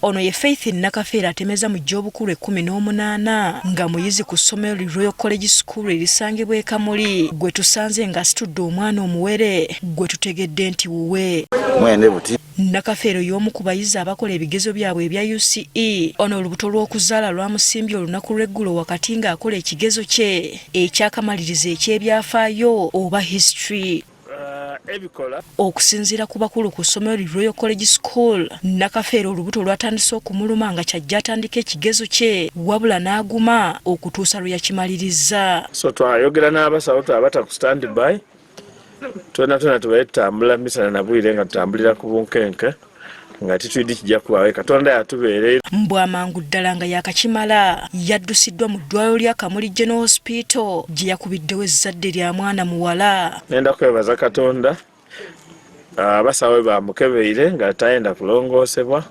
Ono ye Faith Nakafeera atemeza mu gy'obukulu 18 nga muyizi ku ssomero Royal College School erisangibwa e Kamuli gwe tusanze nga asitudde omwana omuwere gwe tutegedde nti wuwe. Mwene buti. Nakafeero y'omu ku bayizi abakola ebigezo byabwe ebya UCE. Ono olubuto lw'okuzaala lwamusimbye olunaku lw'eggulo wakati ng'akola ekigezo kye ekyakamaliriza eky'ebyafaayo oba history. Okusinziira ku bakulu ku ssomero Royal College School, Nakafeero olubuto lwatandise okumuluma nga kyajja atandika ekigezo kye wabula n'aguma okutuusa lwe yakimaliriza. So twayogera n'abasawo abata ku standby twena tubaye tutambula misana na bwire nga tutambulira ku bunkenke nga titwidi kijja kubawe Katonda yatubeere. Mbw amangu ddala nga yakakimala yaddusiddwa mu ddwaliro lya Kamuli General Hospital gye yakubiddewo ezzadde lya mwana muwala. Nenda kwebaza Katonda abasawo bamukebeire nga tayenda kulongoosebwa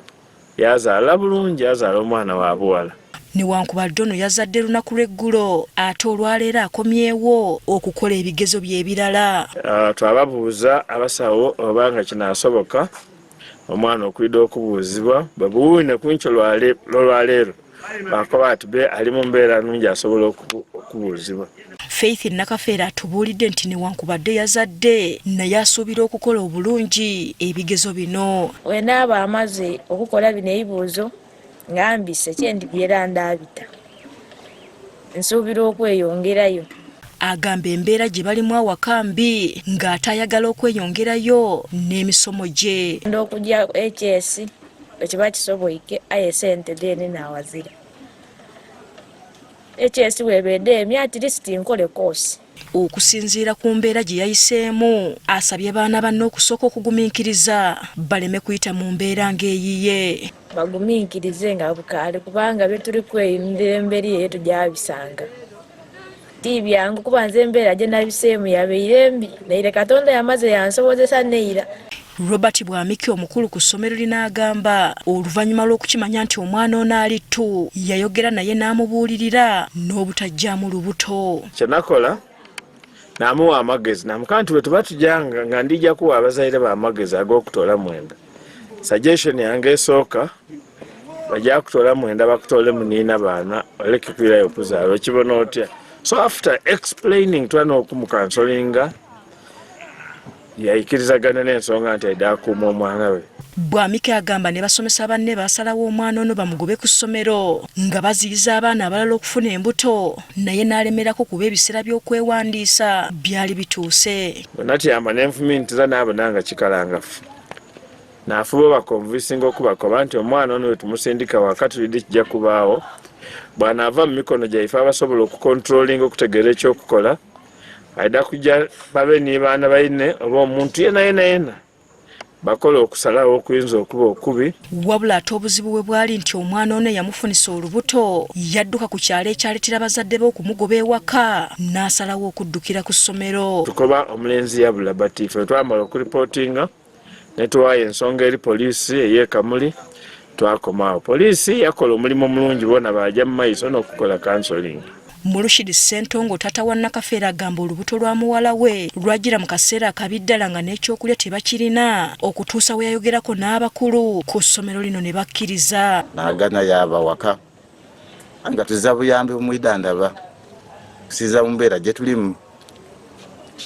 yazaala bulungi yazaala omwana wa buwala. Newankubadde ono yazadde lunaku lw'eggulo ate olwaleero akomyewo okukola ebigezo bye ebirala. Twababuuza abasawo obanga kinaasoboka omwana okwidde okubuuzibwa babuwine ku nkyo lwaleero bakoba ati be ali mu mbeera nnungi asobola okubuuzibwa. Faith Nakafeera atubuulidde nti newankubadde yazadde naye asuubira okukola obulungi ebigezo bino. Wenaaba amaze okukola bino ebibuuzo ngambise kyendibyera ndaabita nsuubira okweyongerayo. Agamba embeera gye balimu awaka mbi ng'ate ayagala okweyongerayo n'emisomo gye. Okujja HS ekiba kisoboike aye sente deni naawazira. HS webedde emi at least nkole course. Okusinziira ku mbeera gye yayiseemu, asabye baana banne okusooka okugumiikiriza baleme kuyita mu mbeera ng'eyiye. Bagumiikirize nga bukaale kubanga bye tuli kweyimira emberi eyo tugyabisanga. Tibyangu kuba nze embeera gye nabiseemu yabeire mbi naye Katonda yamaze yansobozesa neira. Robert Bwamiki omukulu ku ssomero linaagamba oluvannyuma lw'okukimanya nti omwana ono ali ttu yayogera naye n'amubuulirira n'obutajjaamu lubuto. Kyenakola n'amuwa amagezi namukaa nti bwe tuba tujjanga nga ndijja kuwa abazaire ba amagezi ag'okutoola mwenda. Suggestion yange esooka bajja kutoola mwenda bakutoole muniina baana oleke kwirayo okuzaala okibona otya. So after explaining twana okumukansolinga yayikirizagana n'ensonga nti aidde akuuma omwana we. Bwamiki agamba ne basomesa banne basalawo omwana ono bamugobe ku ssomero nga baziyiza abaana abalala okufuna embuto naye n'alemerako kuba ebiseera by'okwewandiisa byali bituuse. Bonna tiyamba n'enfumiintira n'abona nga kikalangafu. N'afuba bakonvinsinga okubakoba nti omwana ono we tumusindika wakati lidi kijja kubaawo bw'anaava mu mikono gyaife abasobola okukontrolinga okutegeera ekyokukola aidda kujja babe ni baana baine oba omuntu yena bakola okusalawo okuyinza okuba okubi. Wabula ate obuzibu bwe bwali nti omwana ono yamufunisa olubuto yadduka ku kyalo ekyaleetera bazadde be okumugoba ewaka n'asalawo okuddukira ku ssomero. Tukoba omulenzi yabula batiife twamala okuripootinga ne tuwaayo ensonga eri poliisi ey'e Kamuli twakomaawo. Poliisi yakola omulimu omulungi bona bajja mu maiso n'okukola counseling. Mulushidi Ssentongo taata wa Nakafeera agamba olubuto lwa muwala we lwajjira mu kaseera akabi ddala nga n'ekyokulya tebakirina okutuusa we yayogerako n'abakulu ku ssomero lino ne bakkiriza. Naagana yaba waka nga tuzza buyambi bumwidandaba kusiza mu mbeera gye tulimu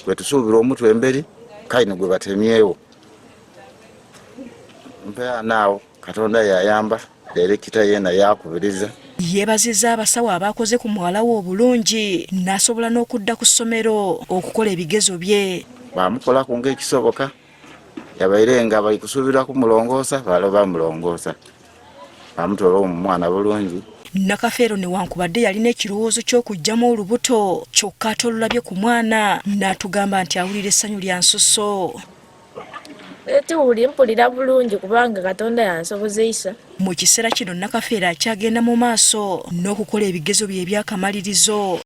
gwe tusuubira omutwe emberi kayino gwe batemyewo mpeera naawo Katonda yayamba direkita yena yakubiriza. Yeebazizza abasawo abakoze ku muwala we obulungi n'asobola n'okudda ku ssomero okukola ebigezo bye. Bamukola ku ng'ekisoboka yabaire nga bali kusuubira kumulongoosa baloba mulongoosa bamutoola omwana bulungi. Nakafeero newankubadde yalina ekirowoozo ky'okuggyamu olubuto kyokka ate olulabye ku mwana n'atugamba nti awulira essanyu lya nsusso. Tuwuli mpulira bulungi kubanga Katonda yansobozeisa. Mu kiseera kino Nakafeera akyagenda mu maaso n'okukola ebigezo bye ebyakamalirizo.